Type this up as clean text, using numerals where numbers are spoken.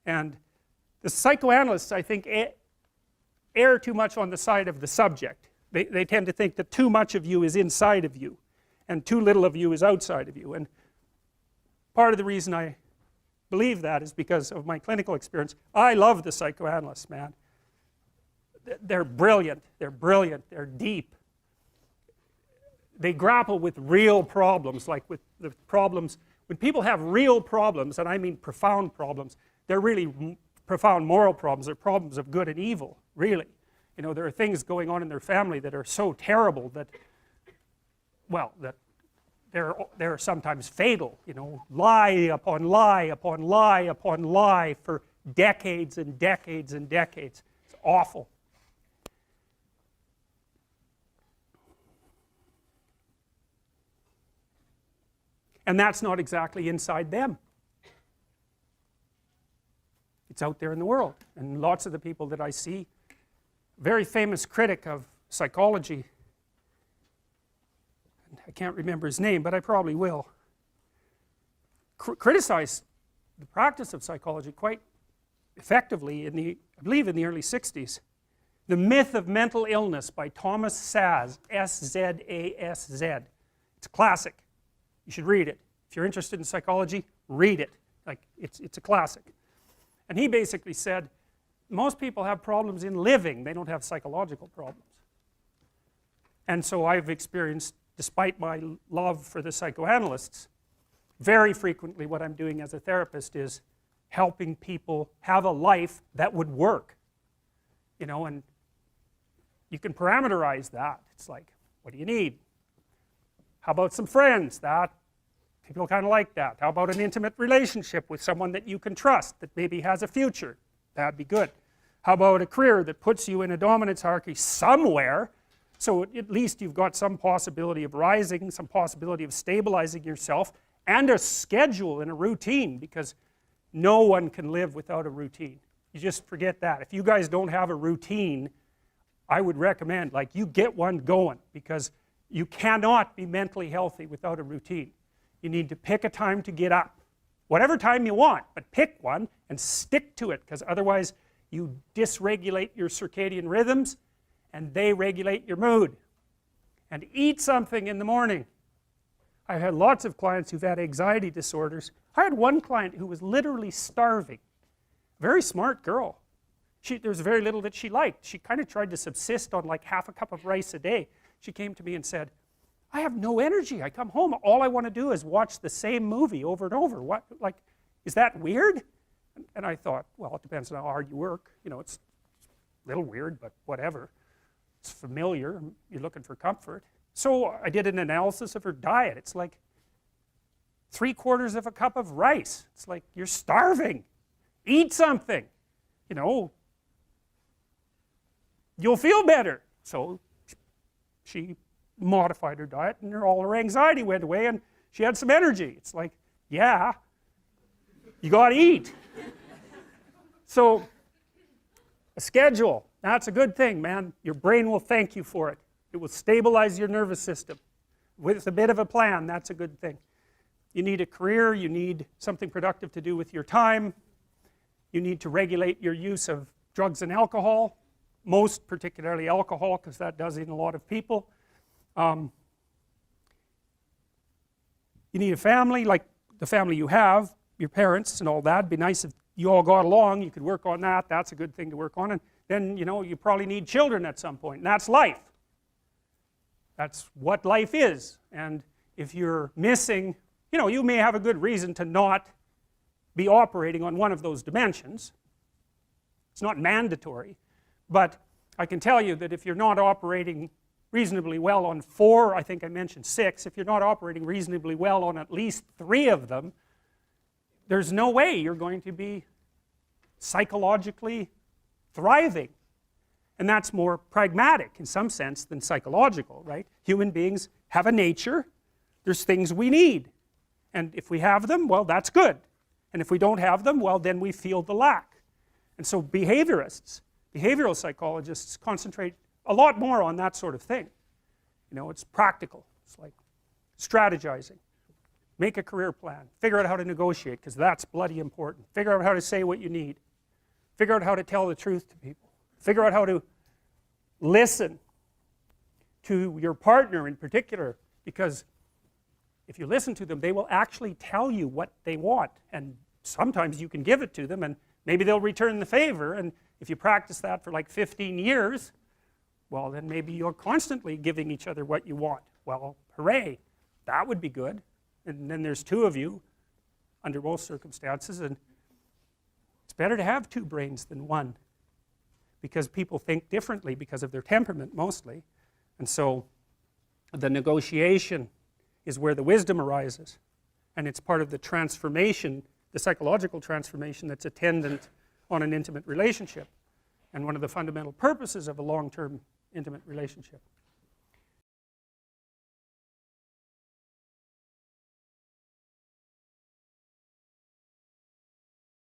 And the psychoanalysts, I think, err too much on the side of the subject. They tend to think that too much of you is inside of you and too little of you is outside of you. And part of the reason I believe that is because of my clinical experience. I love the psychoanalysts, man. They're brilliant, they're deep. They grapple with real problems, like with the problems, when people have real problems, and I mean profound problems, they're really profound moral problems, they're problems of good and evil, really. You know, there are things going on in their family that are so terrible that, well, that they're sometimes fatal, you know, lie upon lie upon lie upon lie for decades and decades and decades. It's awful. And that's not exactly inside them. It's out there in the world. And lots of the people that I see, very famous critic of psychology, I can't remember his name, but I probably will, criticized the practice of psychology quite effectively in the, I believe in the early 60s. The Myth of Mental Illness by Thomas Szasz, S-Z-A-S-Z. It's a classic. You should read it. If you're interested in psychology, read it. Like, it's a classic. And he basically said, most people have problems in living, they don't have psychological problems. And so I've experienced, despite my love for the psychoanalysts, very frequently what I'm doing as a therapist is helping people have a life that would work. You know, and you can parameterize that. It's like, what do you need? How about some friends? That, people kind of like that. How about an intimate relationship with someone that you can trust, that maybe has a future? That'd be good. How about a career that puts you in a dominance hierarchy somewhere, so at least you've got some possibility of rising, some possibility of stabilizing yourself, and a schedule and a routine, because no one can live without a routine. You just forget that. If you guys don't have a routine, I would recommend, like, you get one going, because you cannot be mentally healthy without a routine. You need to pick a time to get up, whatever time you want, but pick one and stick to it, because otherwise you dysregulate your circadian rhythms and they regulate your mood. And eat something in the morning. I've had lots of clients who've had anxiety disorders. I had one client who was literally starving. Very smart girl. There was very little that she liked. She kind of tried to subsist on like half a cup of rice a day. She came to me and said, I have no energy. I come home, all I want to do is watch the same movie over and over. What, like, is that weird? And I thought, well, it depends on how hard you work. You know, it's a little weird, but whatever. It's familiar. You're looking for comfort. So I did an analysis of her diet. It's like 3/4 of a cup of rice. It's like, you're starving. Eat something. You know, you'll feel better. So she modified her diet, and all her anxiety went away, and she had some energy. It's like, yeah, you got to eat. So a schedule, that's a good thing, man. Your brain will thank you for it. It will stabilize your nervous system. With a bit of a plan, that's a good thing. You need a career, you need something productive to do with your time. You need to regulate your use of drugs and alcohol, most particularly alcohol, because that does in a lot of people. You need a family, like the family you have, your parents and all that. It'd be nice if you all got along, you could work on that. That's a good thing to work on. And then, you know, you probably need children at some point, and that's life. That's what life is. And if you're missing, you know, you may have a good reason to not be operating on one of those dimensions. It's not mandatory, but I can tell you that if you're not operating reasonably well on 4, I think I mentioned 6, if you're not operating reasonably well on at least 3 of them, there's no way you're going to be psychologically thriving. And that's more pragmatic in some sense than psychological, right? Human beings have a nature. There's things we need. And if we have them, well, that's good. And if we don't have them, well, then we feel the lack. And so behaviorists, behavioral psychologists concentrate a lot more on that sort of thing. You know, it's practical. It's like strategizing. Make a career plan. Figure out how to negotiate, because that's bloody important. Figure out how to say what you need. Figure out how to tell the truth to people. Figure out how to listen to your partner in particular, because if you listen to them, they will actually tell you what they want, and sometimes you can give it to them, and maybe they'll return the favor, and if you practice that for like 15 years, well, then maybe you're constantly giving each other what you want. Well, hooray, that would be good. And then there's two of you under most circumstances, and it's better to have two brains than one, because people think differently because of their temperament mostly. And so the negotiation is where the wisdom arises, and it's part of the transformation, the psychological transformation that's attendant on an intimate relationship, and one of the fundamental purposes of a long-term intimate relationship.